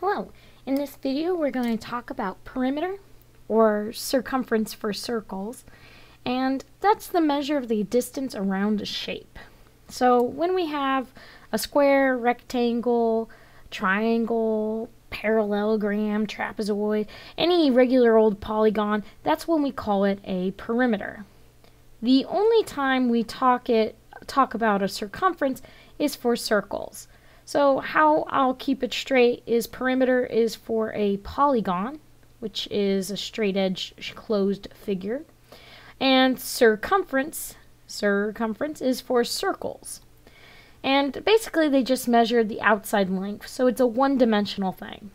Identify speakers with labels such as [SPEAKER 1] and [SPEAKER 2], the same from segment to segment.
[SPEAKER 1] Hello, in this video we're going to talk about perimeter, or circumference for circles, and that's the measure of the distance around a shape. So when we have a square, rectangle, triangle, parallelogram, trapezoid, any regular old polygon, that's when we call it a perimeter. The only time we talk about a circumference is for circles. So how I'll keep it straight is perimeter is for a polygon, which is a straight edge closed figure, and circumference is for circles. And basically they just measure the outside length, so it's a one-dimensional thing.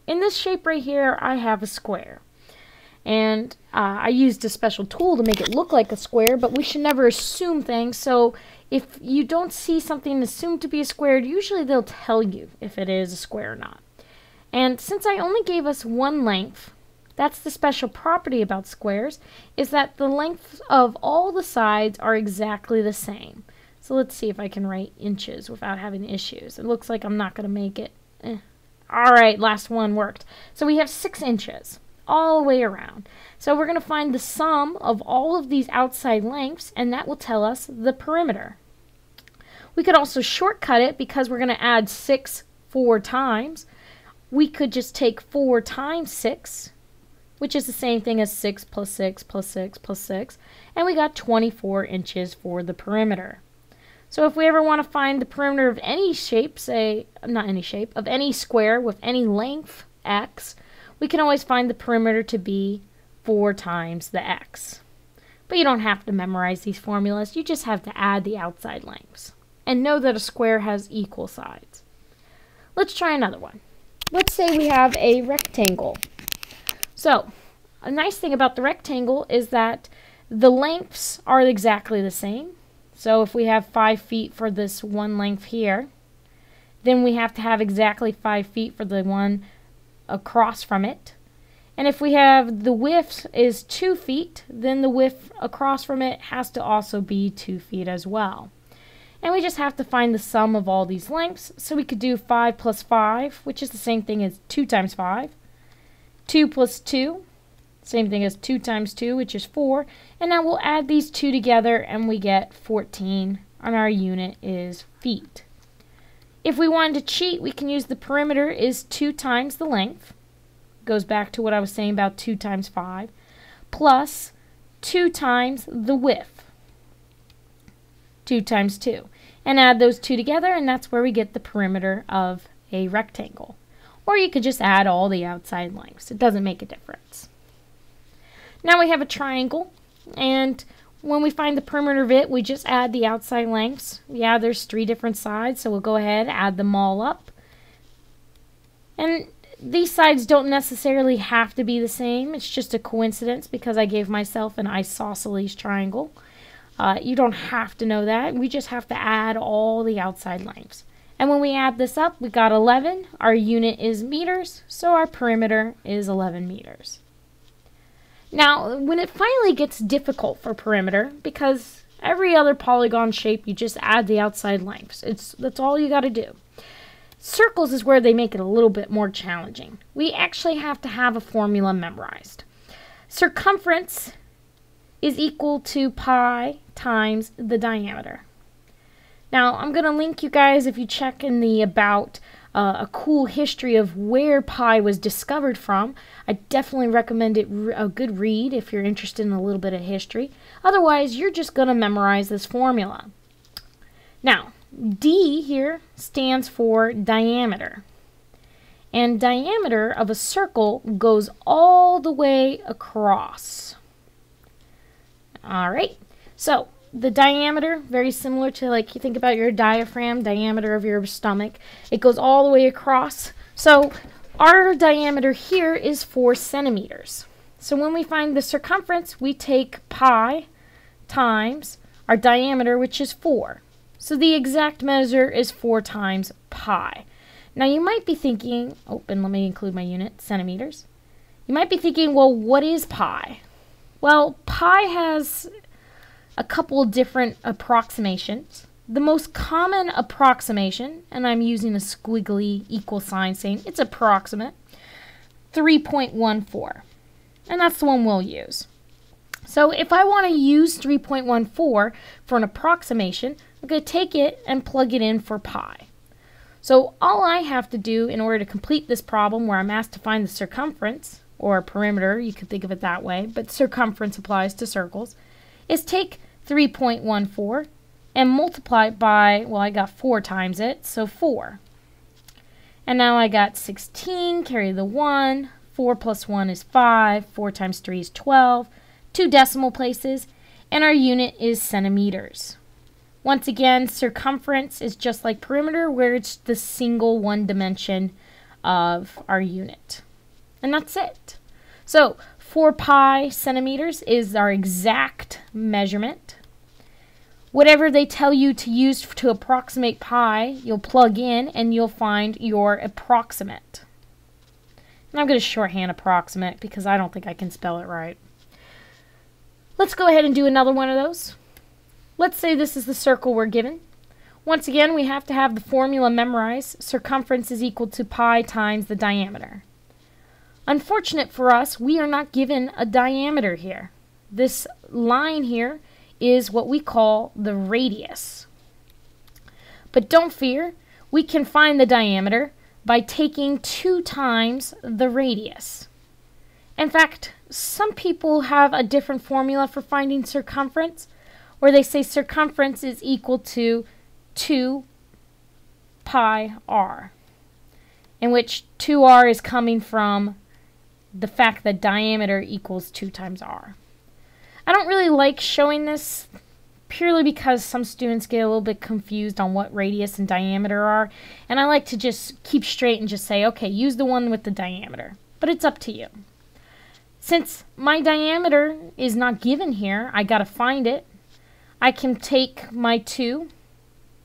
[SPEAKER 1] In this shape right here, I have a square. And I used a special tool to make it look like a square, but we should never assume things. So if you don't see something assumed to be a square, usually they'll tell you if it is a square or not. And since I only gave us one length, that's the special property about squares, is that the length of all the sides are exactly the same. So let's see if I can write inches without having issues. It looks like I'm not going to make it. Alright, last one worked. So we have 6 inches. All the way around. So we're going to find the sum of all of these outside lengths, and that will tell us the perimeter. We could also shortcut it because we're going to add 6 4 times. We could just take 4 times 6, which is the same thing as 6 plus 6 plus 6 plus 6, and we got 24 inches for the perimeter. So if we ever want to find the perimeter of any shape, of any square with any length, x, we can always find the perimeter to be 4 times the x. But you don't have to memorize these formulas, you just have to add the outside lengths. And know that a square has equal sides. Let's try another one. Let's say we have a rectangle. So, a nice thing about the rectangle is that the lengths are exactly the same. So if we have 5 feet for this one length here, then we have to have exactly 5 feet for the one across from it. And if we have the width is 2 feet, then the width across from it has to also be 2 feet as well. And we just have to find the sum of all these lengths. So we could do 5 plus 5, which is the same thing as 2 times 5. 2 plus 2, same thing as 2 times 2, which is 4. And now we'll add these two together and we get 14, and our unit is feet. If we wanted to cheat, we can use the perimeter is 2 times the length. Goes back to what I was saying about 2 times 5. Plus 2 times the width. 2 times 2. And add those two together, and that's where we get the perimeter of a rectangle. Or you could just add all the outside lengths. It doesn't make a difference. Now we have a triangle, and when we find the perimeter of it, we just add the outside lengths. Yeah, there's 3 different sides, so we'll go ahead, add them all up. And these sides don't necessarily have to be the same. It's just a coincidence because I gave myself an isosceles triangle. You don't have to know that. We just have to add all the outside lengths. And when we add this up, we got 11. Our unit is meters, so our perimeter is 11 meters. Now, when it finally gets difficult for perimeter, because every other polygon shape, you just add the outside lengths. That's all you got to do. Circles is where they make it a little bit more challenging. We actually have to have a formula memorized. Circumference is equal to pi times the diameter. Now, I'm going to link you guys, if you check in the about, a cool history of where pi was discovered from. I definitely recommend it a good read if you're interested in a little bit of history. Otherwise, you're just going to memorize this formula. Now, D here stands for diameter. And diameter of a circle goes all the way across. Alright, so the diameter, very similar to, like, you think about your diaphragm, diameter of your stomach. It goes all the way across. So our diameter here is 4 centimeters. So when we find the circumference, we take pi times our diameter, which is 4. So the exact measure is 4 times pi. Now you might be thinking, and let me include my unit, centimeters. You might be thinking, well, what is pi? Well, pi has a couple different approximations. the most common approximation, and I'm using a squiggly equal sign saying it's approximate, 3.14. And that's the one we'll use. So if I want to use 3.14 for an approximation, I'm going to take it and plug it in for pi. So all I have to do in order to complete this problem where I'm asked to find the circumference, or perimeter, you could think of it that way, but circumference applies to circles, is take 3.14 and multiply it by, well, I got 4 times it, so 4. And now I got 16, carry the 1, 4 plus 1 is 5, 4 times 3 is 12, 2 decimal places, and our unit is centimeters. Once again, circumference is just like perimeter, where it's the single one dimension of our unit. And that's it. So 4 pi centimeters is our exact measurement. Whatever they tell you to use to approximate pi, you'll plug in and you'll find your approximate. And I'm going to shorthand approximate because I don't think I can spell it right. Let's go ahead and do another one of those. Let's say this is the circle we're given. Once again, we have to have the formula memorized. Circumference is equal to pi times the diameter. Unfortunate for us, we are not given a diameter here. This line here is what we call the radius. But don't fear, we can find the diameter by taking 2 times the radius. In fact, some people have a different formula for finding circumference, where they say circumference is equal to 2 pi r, in which 2r is coming from the fact that diameter equals 2 times r. I don't really like showing this purely because some students get a little bit confused on what radius and diameter are, and I like to just keep straight and just say, okay, use the one with the diameter, but it's up to you. Since my diameter is not given here, I gotta find it. I can take my 2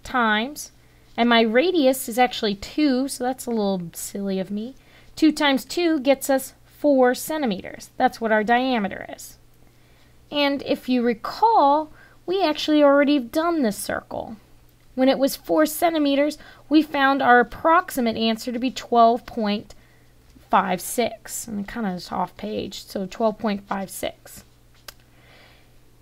[SPEAKER 1] times, and my radius is actually 2, so that's a little silly of me. 2 times 2 gets us 4 centimeters. That's what our diameter is. And if you recall, we actually already done this circle. When it was 4 centimeters, we found our approximate answer to be 12.56. And it kind of is off page, so 12.56.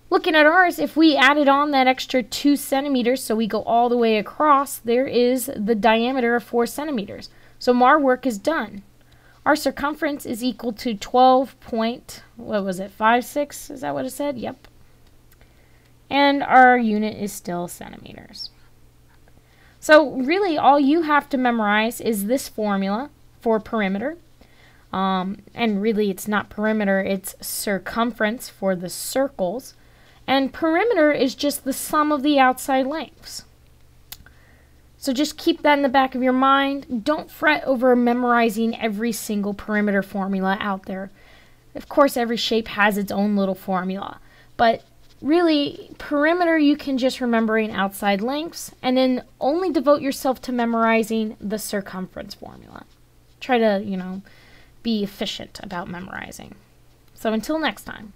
[SPEAKER 1] Looking at ours, if we added on that extra 2 centimeters, so we go all the way across, there is the diameter of 4 centimeters. So our work is done. Our circumference is equal to 12.56? Is that what it said? Yep. And our unit is still centimeters. So really all you have to memorize is this formula for perimeter. And really it's not perimeter, it's circumference for the circles. And perimeter is just the sum of the outside lengths. So just keep that in the back of your mind. Don't fret over memorizing every single perimeter formula out there. Of course, every shape has its own little formula. But really, perimeter you can just remembering outside lengths and then only devote yourself to memorizing the circumference formula. Try to, be efficient about memorizing. So until next time.